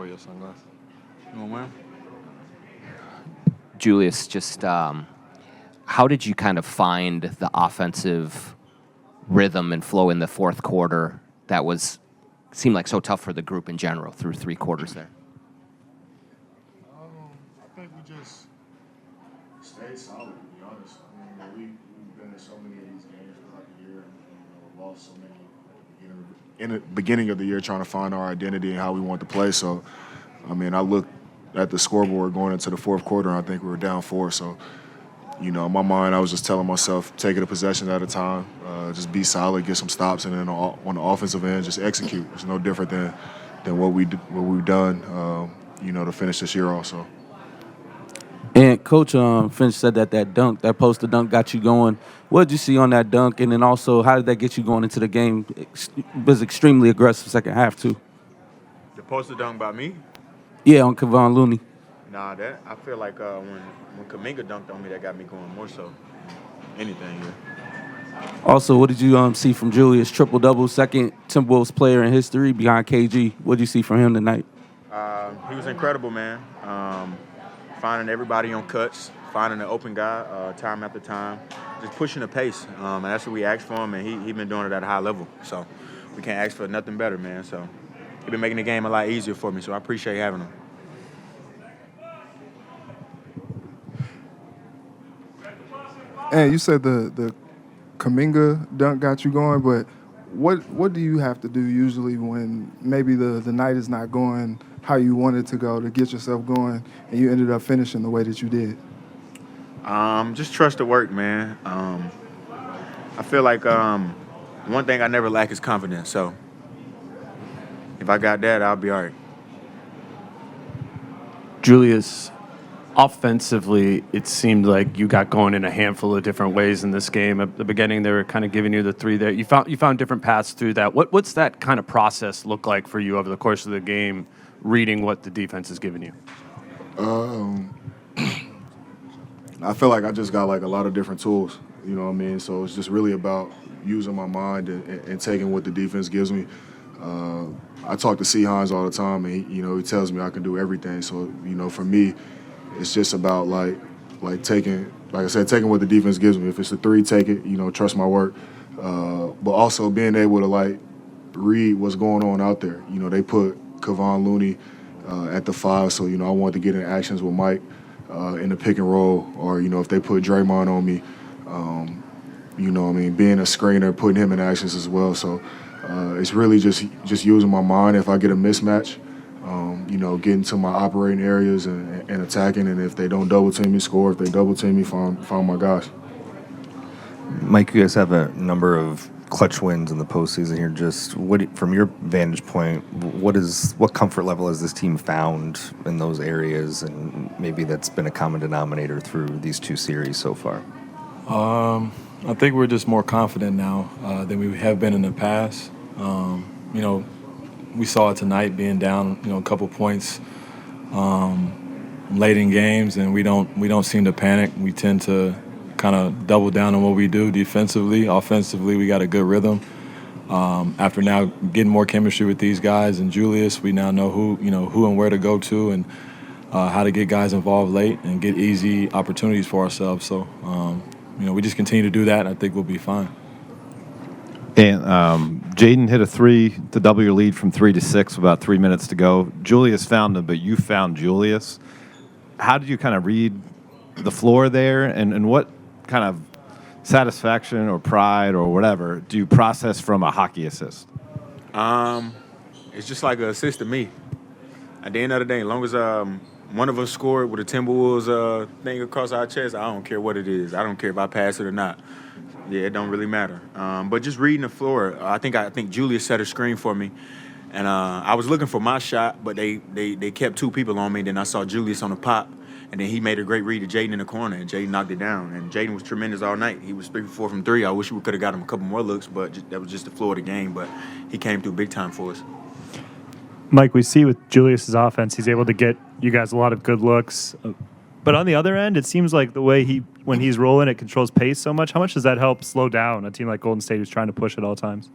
borrow your sunglasses? You want one? Julius, just how did you kind of find the offensive rhythm and flow in the fourth quarter that seemed like so tough for the group in general through three quarters there? I think we just stayed solid, to be honest. I mean, we've been in so many of these games throughout the year and lost so many in the beginning of the year trying to find our identity and how we want to play. So, I mean, I looked at the scoreboard going into the fourth quarter, and I think we were down 4. So, in my mind, I was just telling myself, take it a possession at a time, just be solid, get some stops, and then on the offensive end, just execute. It's no different than what we've done, to finish this year also. And Coach Finch said that poster dunk got you going. What did you see on that dunk? And then also, how did that get you going into the game? It was extremely aggressive second half, too. The poster dunk by me? Yeah, on Kevon Looney. Nah, that I feel like when Kuminga dunked on me, that got me going more so than anything. Yeah. Also, what did you see from Julius? Triple-double, second Timberwolves player in history behind KG. What did you see from him tonight? He was incredible, man. Finding everybody on cuts, finding an open guy time after time, just pushing the pace. And that's what we asked for him, and he been doing it at a high level. So we can't ask for nothing better, man. So he been making the game a lot easier for me, so I appreciate having him. And you said the Kuminga dunk got you going, but what do you have to do usually when maybe the night is not going how you want it to go to get yourself going, and you ended up finishing the way that you did? Just trust the work, man. I feel like one thing I never lack is confidence. So if I got that, I'll be all right. Julius, offensively, it seemed like you got going in a handful of different ways in this game. At the beginning, they were kind of giving you the three there. You found different paths through that. What's that kind of process look like for you over the course of the game, reading what the defense is giving you? I feel like I just got a lot of different tools, you know what I mean? So it's just really about using my mind and taking what the defense gives me. I talk to C. Hines all the time, and he tells me I can do everything. So, for me, it's just about taking what the defense gives me. If it's a 3, take it, trust my work. But also being able to read what's going on out there. They put Kevon Looney at the 5, so I wanted to get in actions with Mike in the pick and roll, or if they put Draymond on me, being a screener, putting him in actions as well. So it's really just using my mind. If I get a mismatch, getting to my operating areas and attacking, and if they don't double team me, score. If they double team me, find my guys. Mike, you guys have a number of clutch wins in the postseason here. Just from your vantage point, what comfort level has this team found in those areas, and maybe that's been a common denominator through these 2 series so far? I think we're just more confident now than we have been in the past. We saw it tonight, being down, a couple points late in games, and we don't seem to panic. We tend to kind of double down on what we do defensively. Offensively, we got a good rhythm. After now getting more chemistry with these guys and Julius, we now know who and where to go to, and how to get guys involved late and get easy opportunities for ourselves. So, we just continue to do that. I think we'll be fine. And Jaden hit a 3 to double your lead from 3 to 6 with about 3 minutes to go. Julius found him, but you found Julius. How did you kind of read the floor there, and what kind of satisfaction or pride or whatever do you process from a hockey assist? It's just like an assist to me. At the end of the day, as long as one of us scored with a Timberwolves thing across our chest, I don't care what it is. I don't care if I pass it or not. Yeah, it don't really matter. But just reading the floor, I think Julius set a screen for me, and I was looking for my shot, but they kept 2 people on me. Then I saw Julius on the pop, and then he made a great read to Jaden in the corner, and Jaden knocked it down. And Jaden was tremendous all night. He was 3 for 4 from 3. I wish we could have got him a couple more looks, but that was just the flow of the game. But he came through big time for us. Mike, we see with Julius's offense, he's able to get you guys a lot of good looks. But on the other end, it seems like the way when he's rolling, it controls pace so much. How much does that help slow down a team like Golden State who's trying to push at all times?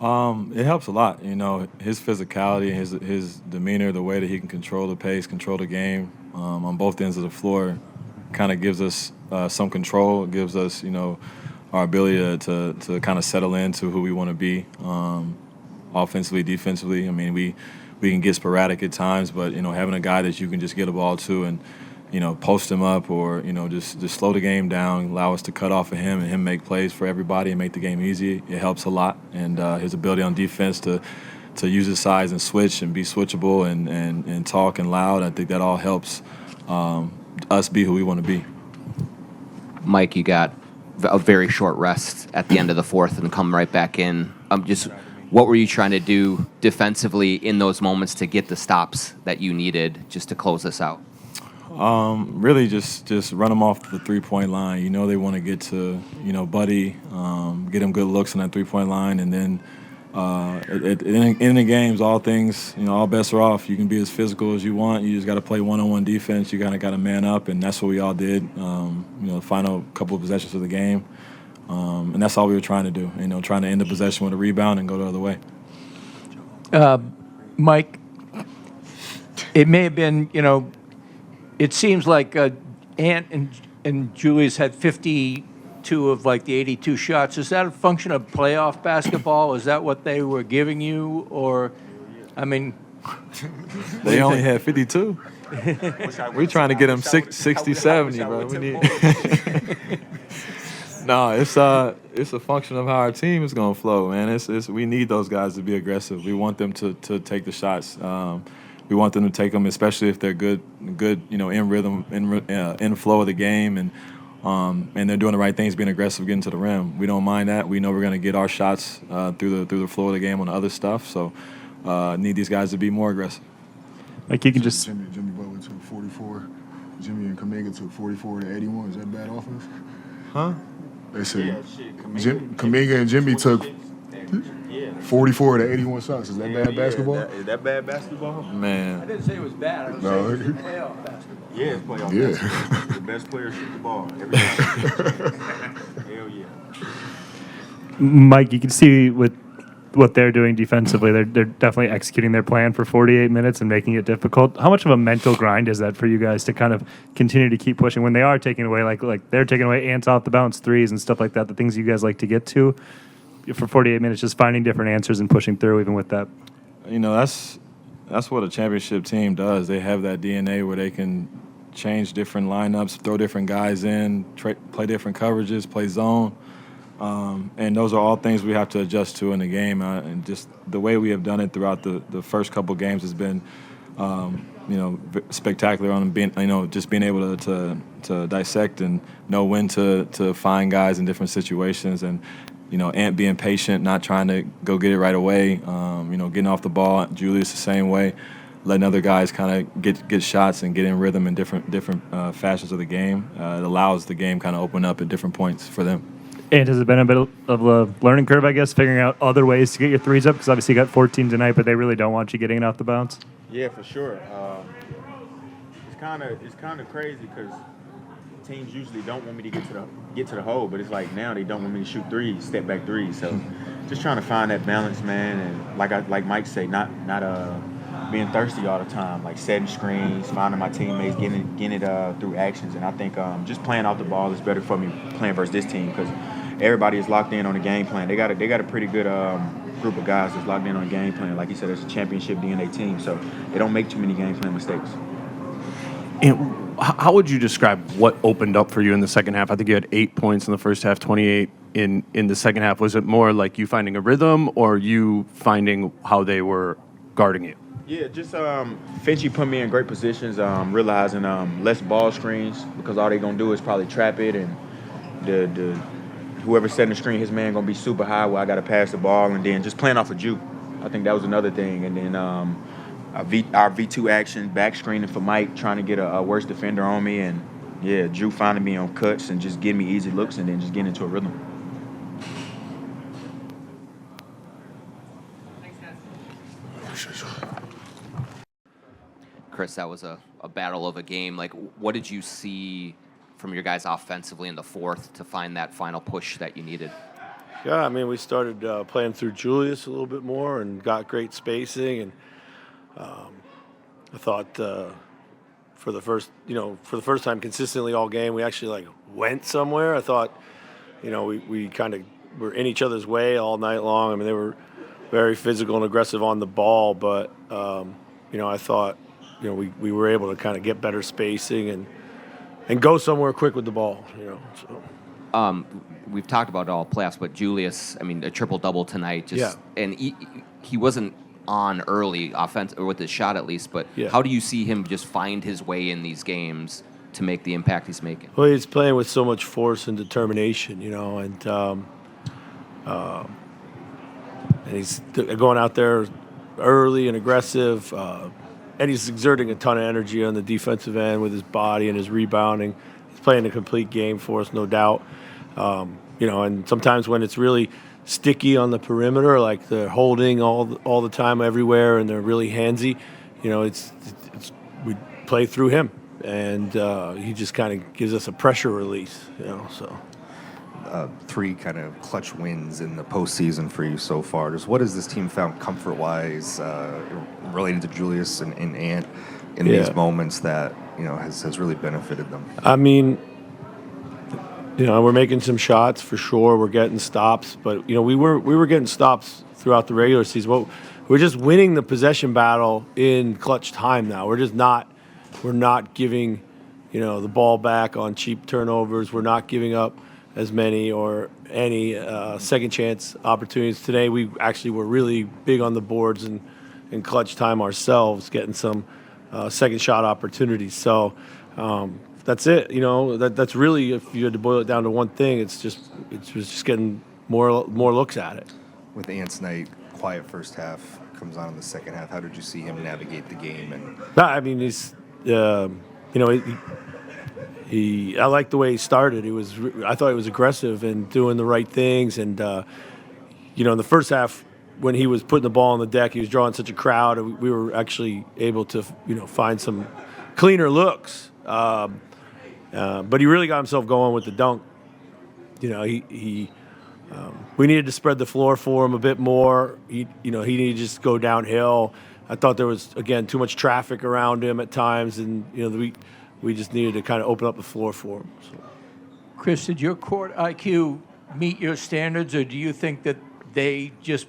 It helps a lot. You know, his physicality, his demeanor, the way that he can control the pace, control the game on both ends of the floor, kind of gives us some control. It gives us, you know, our ability to kind of settle into who we want to be, offensively, defensively. I mean, we can get sporadic at times, but you know, having a guy that you can just get a ball to and you know, post him up or, you know, just slow the game down, allow us to cut off of him and him make plays for everybody and make the game easy. It helps a lot. And his ability on defense to use his size and switch and be switchable and talk and loud, I think that all helps us be who we want to be. Mike, you got a very short rest at the end of the fourth and come right back in. What were you trying to do defensively in those moments to get the stops that you needed just to close this out? Really just run them off the three-point line. You know they want to get to, you know, Buddy, get him good looks on that three-point line. And then in the games, all things, you know, all bets are off. You can be as physical as you want. You just got to play one-on-one defense. You got to man up, and that's what we all did, you know, the final couple of possessions of the game. And that's all we were trying to do, you know, trying to end the possession with a rebound and go the other way. Mike, it may have been, you know, it seems like Ant and Julius had 52 of like the 82 shots. Is that a function of playoff basketball? Is that what they were giving you? Or, I mean... They only had 52. We're trying to get them 60, 70, bro. We need... No, it's a function of how our team is going to flow, man. We need those guys to be aggressive. We want them to take the shots. We want them to take them, especially if they're good, you know, in rhythm, in flow of the game, and they're doing the right things, being aggressive, getting to the rim. We don't mind that. We know we're going to get our shots through the flow of the game on the other stuff. So, need these guys to be more aggressive. Like you can just Jimmy Butler took 44. Jimmy and Kuminga took 44 to 81. Is that bad offense? Huh? They said Kuminga and Jimmy took 44 to 81 shots. Is that bad basketball? Is that bad basketball? Man. I didn't say it was bad. I was saying it was playoff basketball. Yeah, it's playoff Yeah. basketball. The best player shoot the ball every time. Hell yeah. Mike, you can see with what they're doing defensively, they're definitely executing their plan for 48 minutes and making it difficult. How much of a mental grind is that for you guys to kind of continue to keep pushing when they are taking away, like they're taking away Ants off the bounce threes and stuff like that, the things you guys like to get to for 48 minutes, just finding different answers and pushing through even with that? You know, that's what a championship team does. They have that DNA where they can change different lineups, throw different guys in, play different coverages, play zone. And those are all things we have to adjust to in the game. And just the way we have done it throughout the first couple games has been, you know, spectacular on being, you know, just being able to dissect and know when to find guys in different situations. And, you know, Ant being patient, not trying to go get it right away, you know, getting off the ball. Julius the same way, letting other guys kind of get shots and get in rhythm in different fashions of the game. It allows the game kind of open up at different points for them. And has it been a bit of a learning curve, I guess, figuring out other ways to get your threes up? Because obviously you got 14 tonight, but they really don't want you getting it off the bounce. Yeah, for sure. It's kind of crazy because teams usually don't want me to get to the hole, but it's like now they don't want me to shoot threes, step back threes. So just trying to find that balance, man. And like Mike said, not being thirsty all the time, like setting screens, finding my teammates, getting it through actions. And I think just playing off the ball is better for me playing versus this team because everybody is locked in on the game plan. They got a pretty good group of guys that's locked in on the game plan. Like you said, it's a championship DNA team, so they don't make too many game plan mistakes. And how would you describe what opened up for you in the second half? I think you had 8 points in the first half, 28 in the second half. Was it more like you finding a rhythm or you finding how they were guarding you? Yeah, just Finchie put me in great positions, realizing less ball screens because all they're going to do is probably trap it, and the whoever's setting the screen, his man going to be super high where I got to pass the ball, and then just playing off of Ju. I think that was another thing. And then our V2 action, back screening for Mike, trying to get a worse defender on me, and, yeah, Ju finding me on cuts and just getting me easy looks and then just getting into a rhythm. Chris, that was a battle of a game. Like, what did you see from your guys offensively in the fourth to find that final push that you needed? Yeah, I mean, we started playing through Julius a little bit more and got great spacing. And I thought for the first time consistently all game, we actually like went somewhere. I thought, we kind of were in each other's way all night long. I mean, they were very physical and aggressive on the ball, but I thought, we were able to kind of get better spacing and go somewhere quick with the ball. So. We've talked about all playoffs, but Julius, I mean, a triple-double tonight. And he wasn't on early offense, or with his shot at least, but how do you see him just find his way in these games to make the impact he's making? Well, he's playing with so much force and determination, and he's going out there early and aggressive, and he's exerting a ton of energy on the defensive end with his body and his rebounding. He's playing a complete game for us, no doubt. And sometimes when it's really sticky on the perimeter, like they're holding all the time everywhere, and they're really handsy, we play through him, and he just kind of gives us a pressure release, So 3 kind of clutch wins in the postseason for you so far. Just what has this team found comfort-wise relating to Julius and Ant in these moments that has really benefited them? I mean, we're making some shots for sure. We're getting stops, but we were getting stops throughout the regular season. We're just winning the possession battle in clutch time now. We're not giving the ball back on cheap turnovers. We're not giving up as many or any second chance opportunities. Today we actually were really big on the boards and in clutch time ourselves, getting some second shot opportunities. So. That's it. That's really, if you had to boil it down to one thing, it's just getting more looks at it. With Ant's night, quiet first half, comes on in the second half. How did you see him navigate the game? I mean, he's, I like the way he started. I thought he was aggressive and doing the right things. And in the first half, when he was putting the ball on the deck, he was drawing such a crowd. We were actually able to, find some cleaner looks. But he really got himself going with the dunk. We needed to spread the floor for him a bit more. He needed to just go downhill. I thought there was, again, too much traffic around him at times, and we just needed to kind of open up the floor for him. So. Chris, did your court IQ meet your standards, or do you think that they just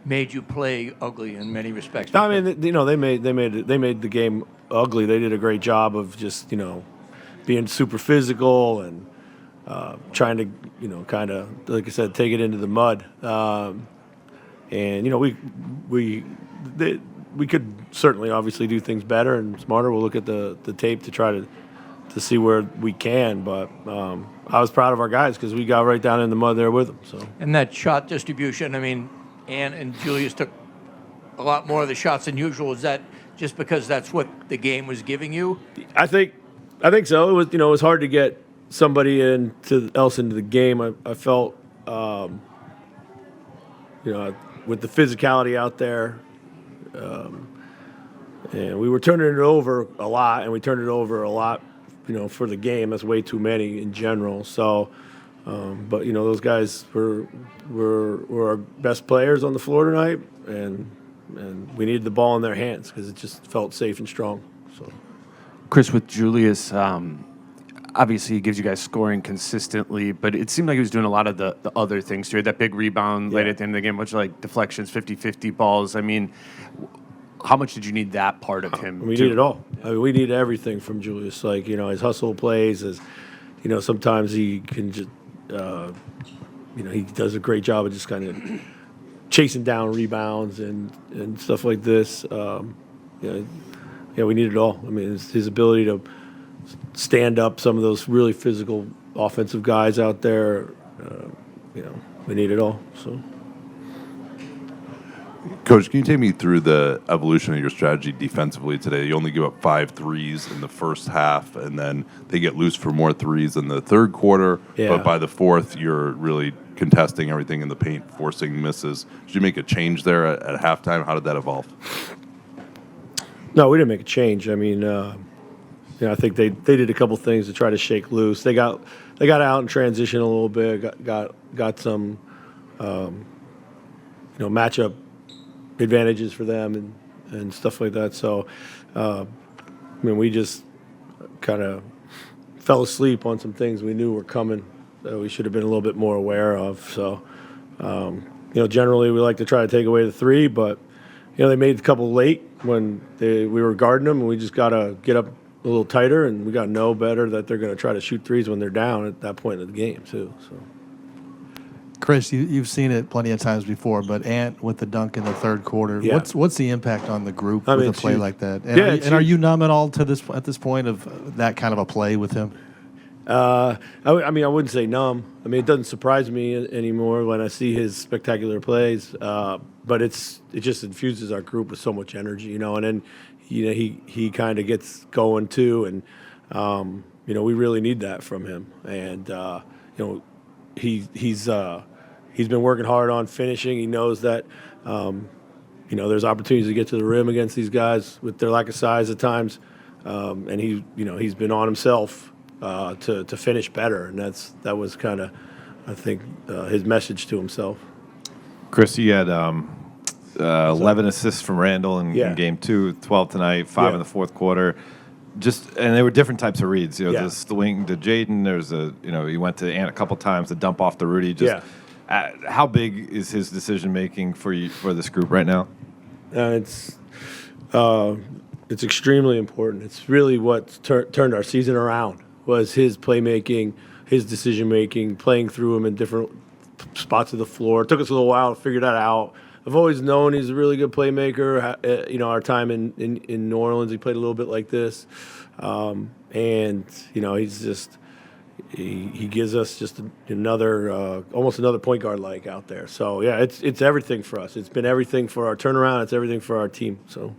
made you play ugly in many respects? I mean, they made the game ugly. They did a great job of just being super physical and trying to kind of, like I said, take it into the mud. And we could certainly obviously do things better and smarter. We'll look at the tape to try to see where we can. But I was proud of our guys because we got right down in the mud there with them. So. And that shot distribution, I mean, Ant and Julius took a lot more of the shots than usual. Is that just because that's what the game was giving you? I think so. It was hard to get somebody else into the game. I felt with the physicality out there, and we were turning it over a lot, and we turned it over a lot, for the game. That's way too many in general. So, but those guys were our best players on the floor tonight, and we needed the ball in their hands because it just felt safe and strong. So. Chris, with Julius, obviously he gives you guys scoring consistently, but it seemed like he was doing a lot of the other things too. That big rebound late at the end of the game, which like deflections, 50-50 balls. I mean, how much did you need that part of him? We need it all. I mean, we need everything from Julius. Like, his hustle plays, sometimes he can just, he does a great job of just kind of chasing down rebounds and stuff like this. We need it all. I mean, his ability to stand up some of those really physical offensive guys out there, we need it all. So. Coach, can you take me through the evolution of your strategy defensively today? You only give up 5 threes in the first half, and then they get loose for more threes in the third quarter. Yeah. But by the fourth, you're really contesting everything in the paint, forcing misses. Did you make a change there at halftime? How did that evolve? No, we didn't make a change. I mean, I think they did a couple things to try to shake loose. They got out in transition a little bit. Got some matchup advantages for them and stuff like that. So, we just kind of fell asleep on some things we knew were coming that we should have been a little bit more aware of. So, generally we like to try to take away the three, but they made a couple late when we were guarding them, and we just got to get up a little tighter, and we got to know better that they're going to try to shoot threes when they're down at that point in the game too. So. Chris, you've seen it plenty of times before, but Ant with the dunk in the third quarter, Yeah. what's the impact on the group with a play like that? And, Yeah, are you numb at all at this point of that kind of a play with him? I wouldn't say numb. It doesn't surprise me anymore when I see his spectacular plays. But it just infuses our group with so much energy, and then he kind of gets going too, and we really need that from him. And he's been working hard on finishing. He knows that there's opportunities to get to the rim against these guys with their lack of size at times, and he's been on himself to finish better, and that was kind of, I think, his message to himself. Chris, you had 11 assists from Randall in game 2, 12 tonight, 5 in the fourth quarter. And they were different types of reads. The swing to Jaden. There's he went to Ant a couple times to dump off to Rudy. How big is his decision making for this group right now? It's extremely important. It's really what turned our season around. Was his playmaking, his decision making, playing through him in different spots of the floor. It took us a little while to figure that out. I've always known he's a really good playmaker. Our time in New Orleans, he played a little bit like this, and he's just he gives us just another almost another point guard like out there. So yeah, it's everything for us. It's been everything for our turnaround. It's everything for our team. So.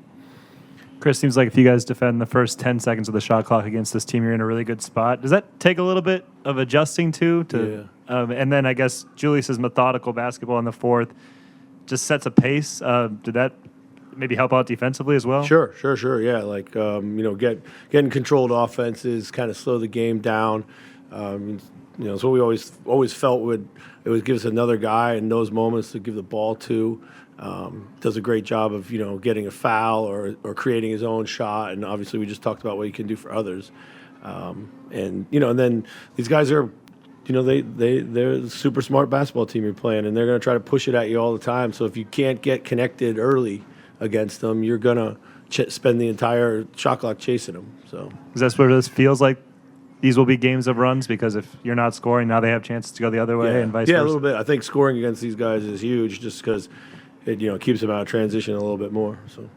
Chris, seems like if you guys defend the first 10 seconds of the shot clock against this team, you're in a really good spot. Does that take a little bit of adjusting to? And then I guess Julius's methodical basketball in the fourth just sets a pace. Did that maybe help out defensively as well? Sure. Yeah, getting controlled offenses, kind of slow the game down. It's what we always felt would give us another guy in those moments to give the ball to. Does a great job of getting a foul or creating his own shot, and obviously we just talked about what he can do for others. And then these guys are, they're a super smart basketball team you're playing, and they're going to try to push it at you all the time. So if you can't get connected early against them, you're going to spend the entire shot clock chasing them. So is that what this feels like? These will be games of runs because if you're not scoring, now they have chances to go the other way and vice versa. Yeah, a little bit. I think scoring against these guys is huge just because it keeps them out of transition a little bit more. So,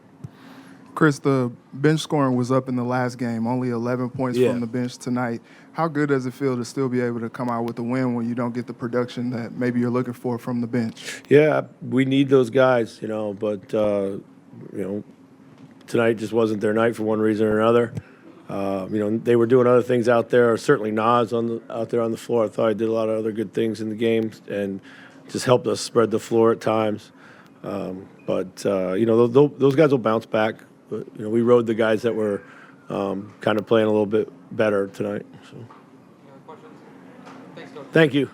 Chris, the bench scoring was up in the last game, only 11 points from the bench tonight. How good does it feel to still be able to come out with a win when you don't get the production that maybe you're looking for from the bench? Yeah, we need those guys, but tonight just wasn't their night for one reason or another. They were doing other things out there. Certainly Nas out there on the floor. I thought he did a lot of other good things in the game and just helped us spread the floor at times. But those guys will bounce back. But, we rode the guys that were kind of playing a little bit better tonight. So. Thank you.